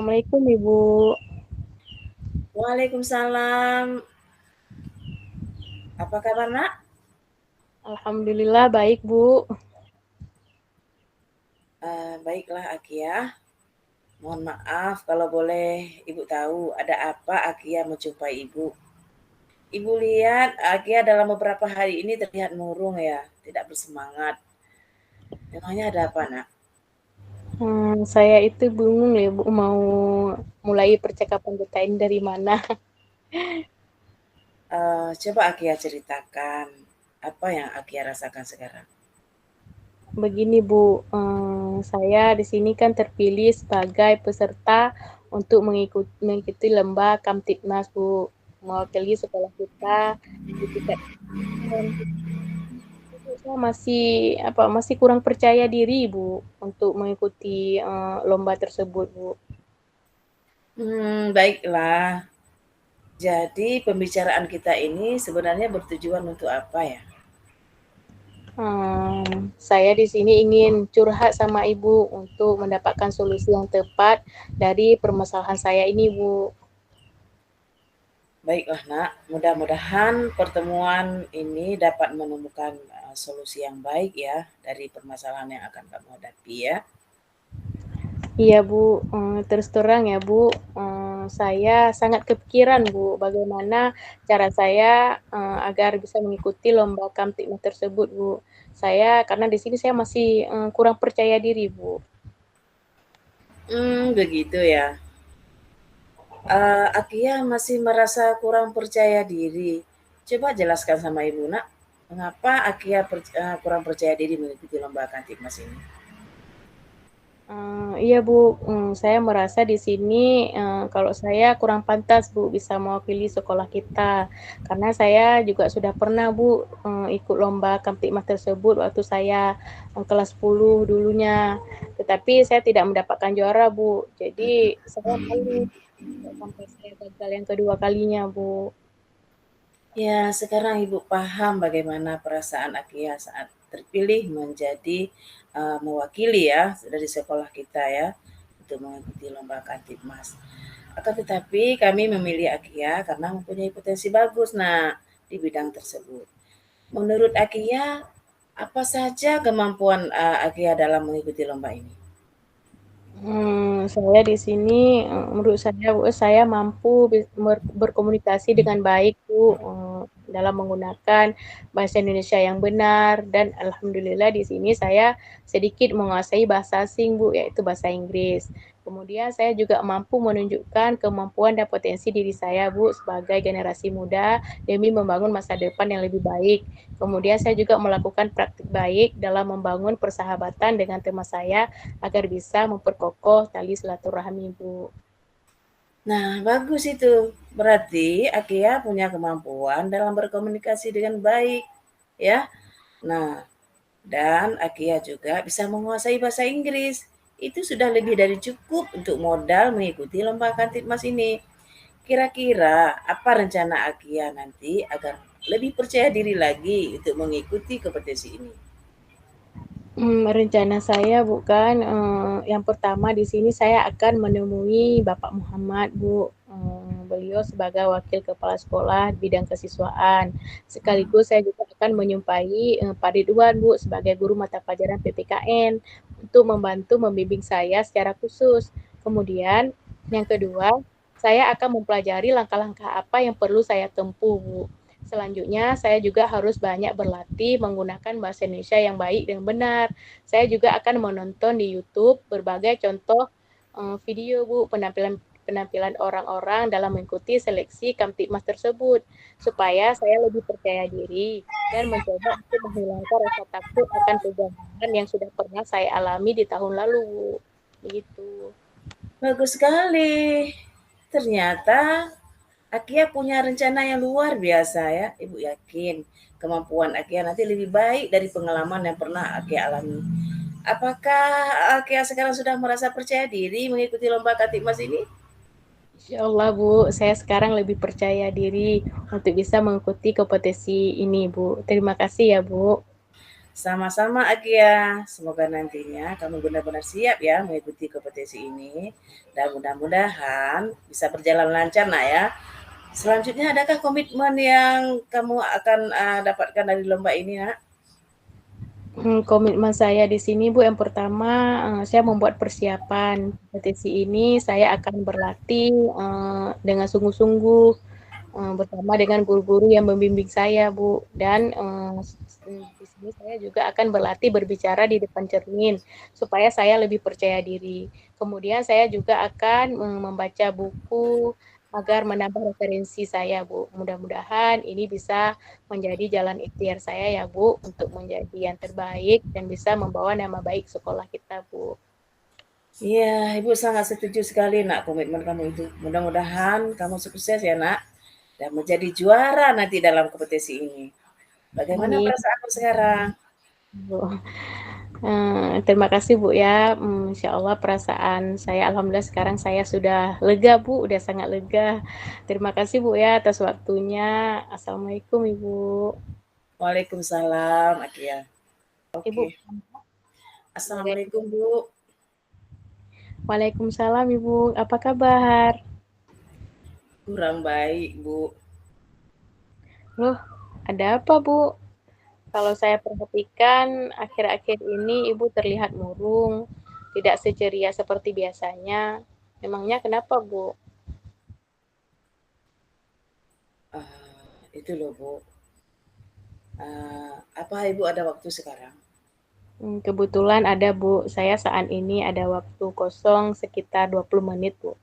Assalamualaikum Ibu. Waalaikumsalam. Apa kabar, Nak? Alhamdulillah baik Bu. Baiklah, Akia. Mohon maaf kalau boleh Ibu tahu ada apa Akia menjumpai Ibu. Ibu lihat Akia dalam beberapa hari ini terlihat murung ya, tidak bersemangat. Memangnya ada apa, Nak? Saya itu bingung ya Bu mau mulai percakapan kita ini dari mana. Coba Akia ceritakan apa yang Akia rasakan sekarang. Begini Bu, saya di sini kan terpilih sebagai peserta untuk mengikuti lomba Kamtibmas Bu, mewakili sekolah kita di tingkat saya masih kurang percaya diri Bu untuk mengikuti lomba tersebut Bu. Baiklah. Jadi pembicaraan kita ini sebenarnya bertujuan untuk apa ya? Saya di sini ingin curhat sama Ibu untuk mendapatkan solusi yang tepat dari permasalahan saya ini, Bu. Baiklah, Nak. Mudah-mudahan pertemuan ini dapat menemukan solusi yang baik ya dari permasalahan yang akan kamu hadapi ya. Iya, Bu. Terus terang ya, Bu, saya sangat kepikiran, Bu, bagaimana cara saya agar bisa mengikuti lomba Kamtibmas tersebut, Bu. Karena di sini saya masih kurang percaya diri, Bu. Begitu ya. Akia masih merasa kurang percaya diri. Coba jelaskan sama Ibu, Nak. Mengapa Akia kurang percaya diri mengikuti lomba Kamtibmas ini? Iya Bu, saya merasa di sini kalau saya kurang pantas Bu bisa mewakili sekolah kita. Karena saya juga sudah pernah Bu ikut lomba Kamtibmas tersebut waktu saya kelas 10 dulunya. Tetapi saya tidak mendapatkan juara Bu. Jadi saya malu sampai saya gagal yang kedua kalinya Bu. Ya, sekarang Ibu paham bagaimana perasaan Akia saat terpilih menjadi mewakili ya dari sekolah kita ya untuk mengikuti lomba Kamtibmas. Akan tetapi kami memilih Akia karena mempunyai potensi bagus nah di bidang tersebut. Menurut Akia, apa saja kemampuan Akia dalam mengikuti lomba ini? Saya di sini, menurut saya mampu berkomunikasi dengan baik, Bu, dalam menggunakan bahasa Indonesia yang benar dan alhamdulillah di sini saya sedikit menguasai bahasa asing, Bu, yaitu bahasa Inggris. Kemudian saya juga mampu menunjukkan kemampuan dan potensi diri saya, Bu, sebagai generasi muda demi membangun masa depan yang lebih baik. Kemudian saya juga melakukan praktik baik dalam membangun persahabatan dengan teman saya agar bisa memperkokoh tali silaturahmi, Bu. Nah, bagus itu. Berarti Akia punya kemampuan dalam berkomunikasi dengan baik, ya. Nah, dan Akia juga bisa menguasai bahasa Inggris. Itu sudah lebih dari cukup untuk modal mengikuti lomba Kamtibmas ini. Kira-kira apa rencana Akia nanti agar lebih percaya diri lagi untuk mengikuti kompetisi ini? Rencana saya bukan yang pertama di sini saya akan menemui Bapak Muhammad, Bu. Beliau sebagai wakil kepala sekolah bidang kesiswaan. Sekaligus saya juga akan menyumpai Pak Ridwan, Bu, sebagai guru mata pelajaran PPKN untuk membantu membimbing saya secara khusus. Kemudian yang kedua, saya akan mempelajari langkah-langkah apa yang perlu saya tempuh, Bu. Selanjutnya, saya juga harus banyak berlatih menggunakan bahasa Indonesia yang baik dan benar. Saya juga akan menonton di YouTube berbagai contoh video, Bu, penampilan orang-orang dalam mengikuti seleksi Kamtibmas tersebut, supaya saya lebih percaya diri dan mencoba untuk menghilangkan rasa takut akan kegagalan yang sudah pernah saya alami di tahun lalu, Bu. Begitu. Bagus sekali. Ternyata Akia punya rencana yang luar biasa ya. Ibu yakin kemampuan Akia nanti lebih baik dari pengalaman yang pernah Akia alami. Apakah Akia sekarang sudah merasa percaya diri mengikuti lomba Kamtibmas ini? Insya Allah Bu, saya sekarang lebih percaya diri untuk bisa mengikuti kompetisi ini Bu. Terima kasih ya Bu. Sama-sama Agia, semoga nantinya kamu benar-benar siap ya mengikuti kompetisi ini dan mudah-mudahan bisa berjalan lancar nak ya. Selanjutnya adakah komitmen yang kamu akan dapatkan dari lomba ini nak? Komitmen saya di sini Bu, yang pertama, saya membuat persiapan kompetisi ini, saya akan berlatih, dengan sungguh-sungguh, bersama dengan guru-guru yang membimbing saya Bu, dan, di sini saya juga akan berlatih berbicara di depan cermin, supaya saya lebih percaya diri. Kemudian saya juga akan, membaca buku agar menambah referensi saya Bu. Mudah-mudahan ini bisa menjadi jalan ikhtiar saya ya Bu, untuk menjadi yang terbaik dan bisa membawa nama baik sekolah kita Bu. Iya, Ibu sangat setuju sekali nak komitmen kamu itu. Mudah-mudahan kamu sukses ya nak dan menjadi juara nanti dalam kompetisi ini. Bagaimana Amin perasaanmu sekarang? Bu. Terima kasih Bu ya, insya Allah perasaan saya alhamdulillah sekarang saya sudah lega Bu, udah sangat lega. Terima kasih Bu ya atas waktunya. Assalamualaikum Ibu. Waalaikumsalam, Akia. Ibu, Oke. semoga Assalamualaikum, Bu. Waalaikumsalam Ibu, apa kabar? Kurang baik, Bu. Loh, ada apa Bu? Kalau saya perhatikan akhir-akhir ini Ibu terlihat murung, tidak seceria seperti biasanya. Memangnya kenapa Bu? Itu loh, Bu. Apa Ibu ada waktu sekarang? Kebetulan ada Bu, saya saat ini ada waktu kosong sekitar 20 menit Bu.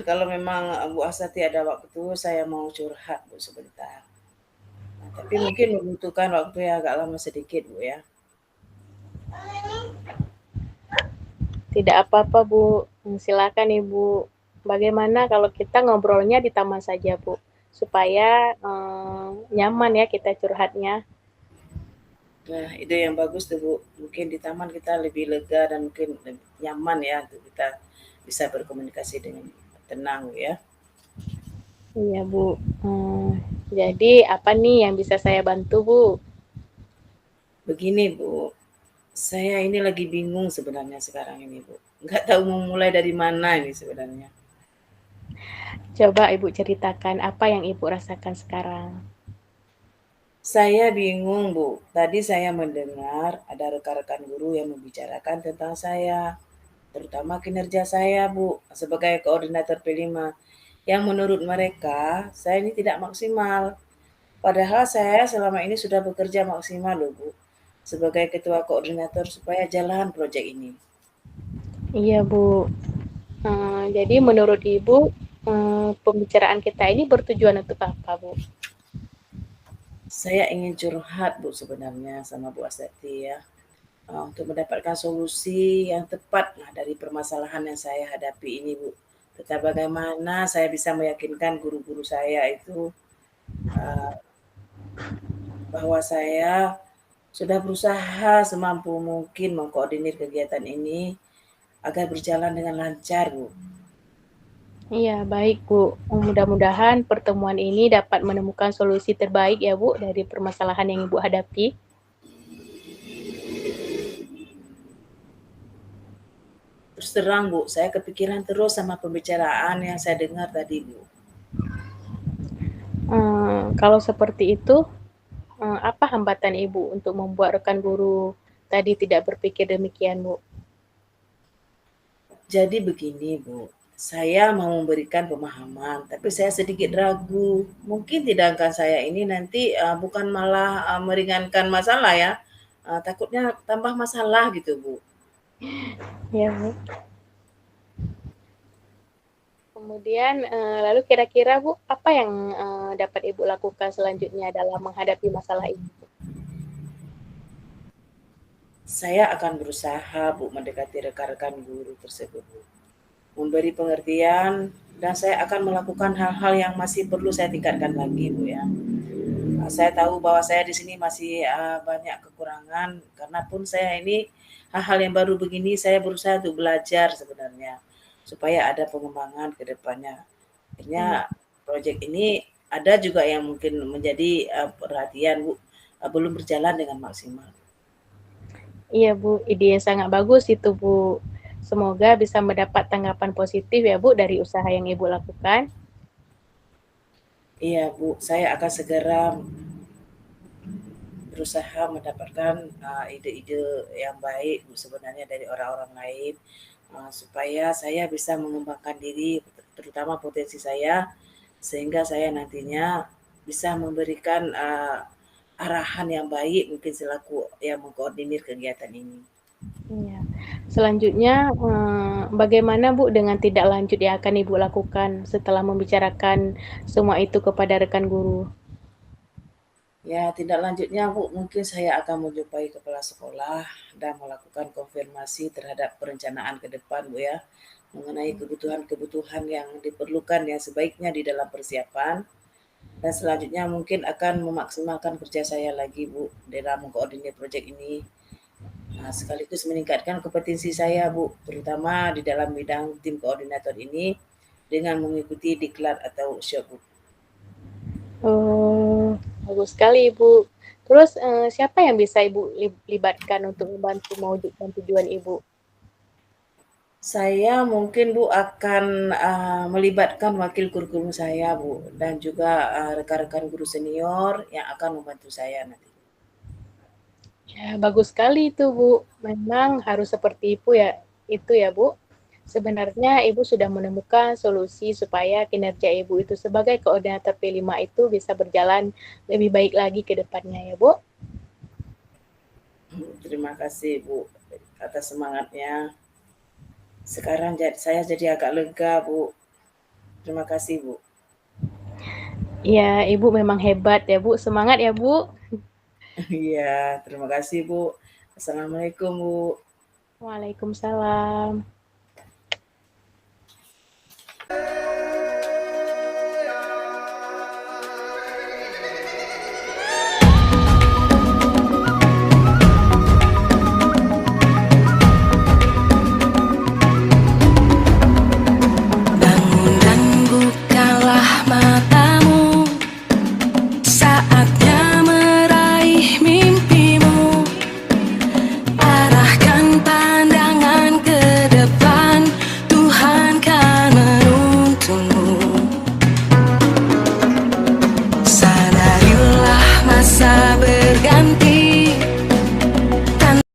Kalau memang Bu Asati ada waktu, saya mau curhat, Bu, sebentar. Nah, tapi mungkin membutuhkan waktu yang agak lama sedikit, Bu, ya. Tidak apa-apa Bu, silakan Ibu. Bagaimana kalau kita ngobrolnya di taman saja Bu, supaya nyaman ya kita curhatnya. Nah, ide yang bagus tuh, Bu. Mungkin di taman kita lebih lega dan mungkin lebih nyaman ya untuk kita bisa berkomunikasi dengan tenang, Bu, ya. Iya Bu. Jadi apa nih yang bisa saya bantu Bu? Begini, Bu, saya ini lagi bingung sebenarnya sekarang ini, Bu. Nggak tahu mau mulai dari mana ini sebenarnya. Coba Ibu ceritakan apa yang Ibu rasakan sekarang. Saya bingung, Bu. Tadi saya mendengar ada rekan-rekan guru yang membicarakan tentang saya, terutama kinerja saya, Bu, sebagai koordinator P5. Yang menurut mereka, saya ini tidak maksimal. Padahal saya selama ini sudah bekerja maksimal loh, Bu, sebagai ketua koordinator supaya jalan proyek ini. Iya Bu. Jadi menurut Ibu pembicaraan kita ini bertujuan untuk apa Bu? Saya ingin curhat, Bu, sebenarnya sama Bu Astati ya, untuk mendapatkan solusi yang tepat lah dari permasalahan yang saya hadapi ini, Bu. Tentang bagaimana saya bisa meyakinkan guru-guru saya itu uh, bahwa saya sudah berusaha semampu mungkin mengkoordinir kegiatan ini agar berjalan dengan lancar, Bu. Iya, baik Bu. Mudah-mudahan pertemuan ini dapat menemukan solusi terbaik ya Bu dari permasalahan yang Ibu hadapi. Terus terang, Bu, saya kepikiran terus sama pembicaraan yang saya dengar tadi, Bu. Kalau seperti itu, apa hambatan Ibu untuk membuat rekan guru tadi tidak berpikir demikian Bu? Jadi begini, Bu, saya mau memberikan pemahaman, tapi saya sedikit ragu. Mungkin tindakan saya ini nanti bukan malah meringankan masalah ya, takutnya tambah masalah gitu, Bu. Ya Bu. Kemudian lalu kira-kira Bu, apa yang dapat Ibu lakukan selanjutnya dalam menghadapi masalah ini? Saya akan berusaha, Bu, mendekati rekan-rekan guru tersebut, Bu. Memberi pengertian dan saya akan melakukan hal-hal yang masih perlu saya tingkatkan lagi, Bu, ya. Saya tahu bahwa saya di sini masih banyak kekurangan karena pun saya ini hal-hal yang baru begini saya berusaha untuk belajar sebenarnya supaya ada pengembangan ke depannya. Akhirnya Hmm. proyek ini ada juga yang mungkin menjadi perhatian Bu, belum berjalan dengan maksimal. Iya Bu, ide yang sangat bagus itu Bu. Semoga bisa mendapat tanggapan positif ya Bu dari usaha yang Ibu lakukan. Iya Bu, saya akan segera berusaha mendapatkan ide-ide yang baik Bu, sebenarnya dari orang-orang lain, supaya saya bisa mengembangkan diri, terutama potensi saya, sehingga saya nantinya bisa memberikan arahan yang baik mungkin selaku yang mengkoordinir kegiatan ini. Iya. Selanjutnya, bagaimana Bu dengan tindak lanjut yang akan Ibu lakukan setelah membicarakan semua itu kepada rekan guru? Ya, tindak lanjutnya Bu, mungkin saya akan menjumpai kepala sekolah dan melakukan konfirmasi terhadap perencanaan ke depan Bu ya, mengenai kebutuhan-kebutuhan yang diperlukan yang sebaiknya di dalam persiapan. Dan selanjutnya mungkin akan memaksimalkan kerja saya lagi Bu dalam mengkoordinir proyek ini. Sekaligus meningkatkan kompetensi saya Bu, terutama di dalam bidang tim koordinator ini dengan mengikuti diklat atau workshop Bu. Oh, bagus sekali Ibu. Terus siapa yang bisa Ibu libatkan untuk membantu mewujudkan tujuan Ibu? Saya mungkin Bu akan melibatkan wakil kurikulum saya Bu, dan juga rekan-rekan guru senior yang akan membantu saya nanti. Ya, bagus sekali itu Bu. Memang harus seperti itu ya Bu. Sebenarnya Ibu sudah menemukan solusi supaya kinerja Ibu itu sebagai koordinator P5 itu bisa berjalan lebih baik lagi ke depannya ya Bu. Terima kasih Bu atas semangatnya. Sekarang saya jadi agak lega Bu. Terima kasih Bu. Ya, Ibu memang hebat ya Bu. Semangat ya Bu. Iya, terima kasih Bu. Assalamualaikum Bu. Waalaikumsalam.